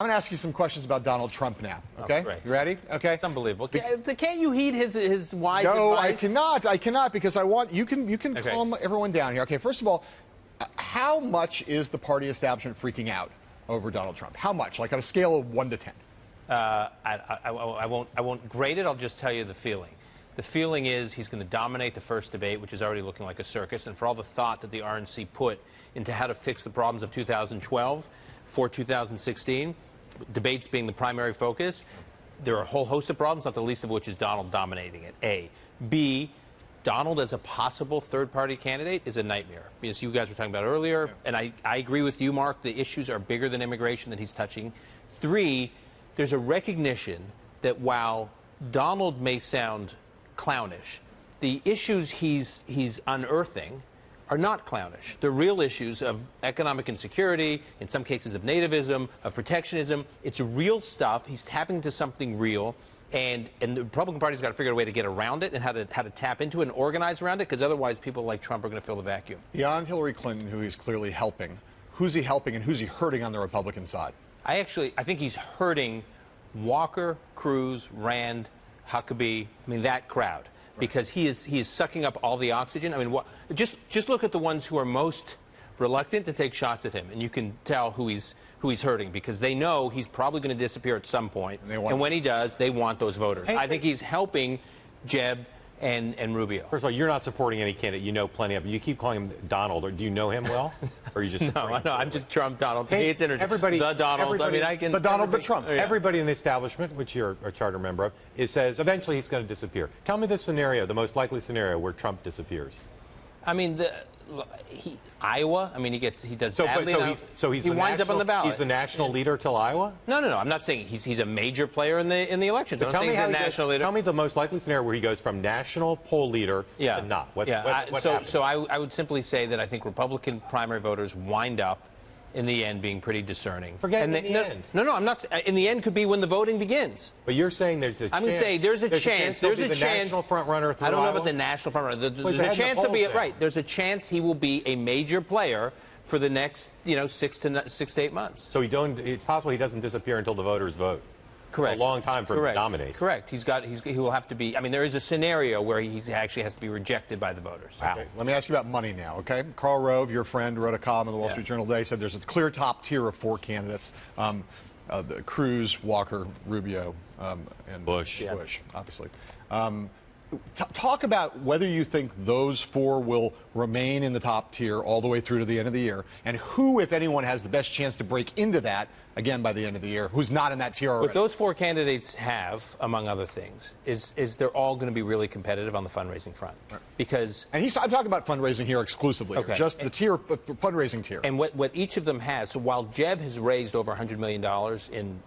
I'm going to ask you some questions about Donald Trump now, okay? Oh, you ready? Okay. It's unbelievable. Can't you heed his wise no, advice? I cannot, because I want you can okay. Calm everyone down here. Okay, first of all, how much is the party establishment freaking out over Donald Trump? How much? Like on a scale of 1 to 10? I won't grade it. I'll just tell you the feeling. The feeling is he's going to dominate the first debate, which is already looking like a circus. And for all the thought that the RNC put into how to fix the problems of 2012 for 2016, debates being the primary focus, there are a whole host of problems, not the least of which is Donald dominating it, A. B, Donald as a possible third-party candidate is a nightmare. As you guys were talking about earlier, and I agree with you, Mark, the issues are bigger than immigration that he's touching. 3, there's a recognition that while Donald may sound clownish, the issues he's unearthing are not clownish. They're real issues of economic insecurity, in some cases of nativism, of protectionism. It's real stuff. He's tapping into something real, and the Republican Party's got to figure out a way to get around it and how to tap into it and organize around it, because otherwise people like Trump are going to fill the vacuum. Beyond Hillary Clinton, who he's clearly helping, who's he helping and who's he hurting on the Republican side? I think he's hurting Walker, Cruz, Rand, Huckabee, that crowd. Because he is sucking up all the oxygen. Just look at the ones who are most reluctant to take shots at him, and you can tell who he's hurting, because they know he's probably going to disappear at some point. And when he does, they want those voters. I think he's helping Jeb and Rubio. First of all, you're not supporting any candidate you know plenty of. You keep calling him Donald. Or do you know him well? Or are you just No, I'm just Trump Donald. Hey, it's interesting. The Donald. The Donald, the Trump. Yeah. Everybody in the establishment, which you're a charter member of, says eventually he's going to disappear. Tell me the scenario, the most likely scenario where Trump disappears. Iowa. He does badly. He winds up on the ballot. He's the national leader till Iowa? No. I'm not saying he's a major player in the elections. So he's a national leader. Tell me the most likely scenario where he goes from national poll leader to not. What happens? So I would simply say that I think Republican primary voters wind up in the end being pretty discerning. Forget in the end. No, I'm not. In the end could be when the voting begins. But you're saying there's a chance. I'm going to say there's a chance. There's a chance. National front runner through I don't know Iowa? about the national front runner. There's a chance he'll be right. There's a chance he will be a major player for the next 6 to 8 months. So it's possible he doesn't disappear until the voters vote. Correct. It's a long time for him to dominate. Correct. He will have to be. There is a scenario where he actually has to be rejected by the voters. Wow. Okay, let me ask you about money now, okay? Karl Rove, your friend, wrote a column in the Wall Street Journal today, said there's a clear top tier of 4 candidates. The Cruz, Walker, Rubio, and Bush, obviously. Talk about whether you think those 4 will remain in the top tier all the way through to the end of the year, and who, if anyone, has the best chance to break into that, again, by the end of the year, who's not in that tier already. What those 4 candidates have, among other things, is they're all going to be really competitive on the fundraising front. Right. Because... And I'm talking about fundraising here exclusively, just the fundraising tier. And what each of them has, so while Jeb has raised over $100 million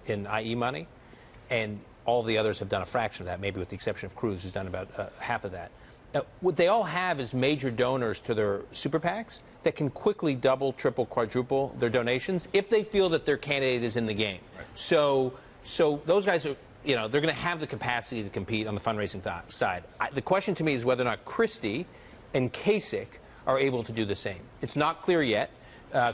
in IE money, and all the others have done a fraction of that, maybe with the exception of Cruz, who's done about half of that. What they all have is major donors to their super PACs that can quickly double, triple, quadruple their donations if they feel that their candidate is in the game. Right. So those guys are, they're going to have the capacity to compete on the fundraising side. The question to me is whether or not Christie and Kasich are able to do the same. It's not clear yet.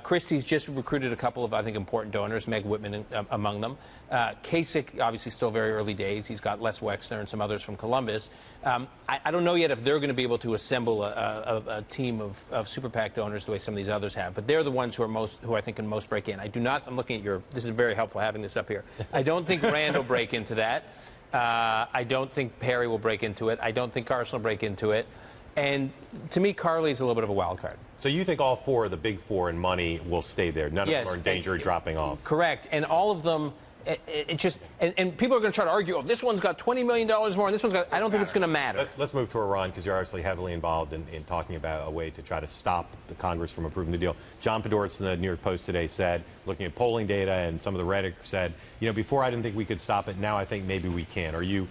Christie's just recruited a couple of, I think, important donors, Meg Whitman among them. Kasich, obviously, still very early days. He's got Les Wexner and some others from Columbus. I don't know yet if they're going to be able to assemble a team of super PAC donors the way some of these others have. But they're the ones who I think can most break in. I'm looking at this is very helpful having this up here. I don't think Rand will break into that. I don't think Perry will break into it. I don't think Carson will break into it. And to me, Carly's a little bit of a wild card. So you think all 4 of the big 4 in money will stay there? None of them are in danger of dropping off? Correct. And all of them, and people are going to try to argue, oh, this one's got $20 million more, and this one's got, I don't think it's going to matter. Let's move to Iran, because you're obviously heavily involved in talking about a way to try to stop the Congress from approving the deal. John Podhoretz in the New York Post today said, looking at polling data, and some of the rhetoric said, before I didn't think we could stop it, now I think maybe we can. Are you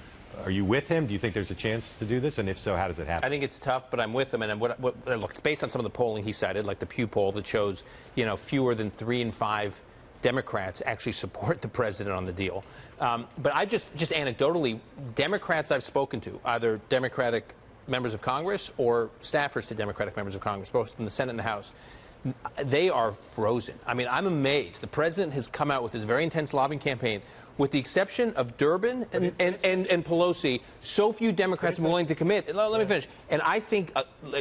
with him? Do you think there's a chance to do this? And if so, how does it happen? I think it's tough, but I'm with him. And look, it's based on some of the polling he cited, like the Pew poll that shows, fewer than 3 in 5 Democrats actually support the president on the deal. But I just anecdotally, Democrats I've spoken to, either Democratic members of Congress or staffers to Democratic members of Congress, both in the Senate and the House, They are frozen. I mean, I'm amazed. The president has come out with this very intense lobbying campaign. With the exception of Durbin and Pelosi, so few Democrats are willing to commit. Let me finish. And I think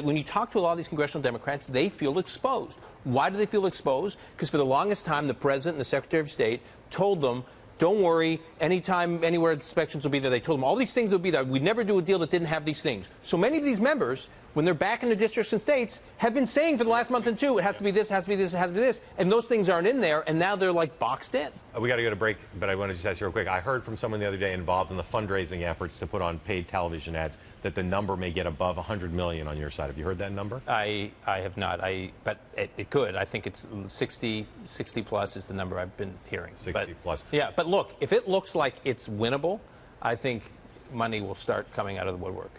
when you talk to a lot of these congressional Democrats, they feel exposed. Why do they feel exposed? Because for the longest time, the president and the Secretary of State told them, don't worry, anytime, anywhere, inspections will be there. They told them all these things will be there. We'd never do a deal that didn't have these things. So many of these members, when they're back in the districts and states, have been saying for the last month and two, it has to be this, it has to be this, it has to be this. And those things aren't in there, and now they're like boxed in. We got to go to break, but I want to just ask you real quick. I heard from someone the other day involved in the fundraising efforts to put on paid television ads that the number may get above $100 million on your side. Have you heard that number? I have not. But it could. I think it's 60 plus is the number I've been hearing. 60 plus. Yeah, but look, if it looks like it's winnable, I think money will start coming out of the woodwork.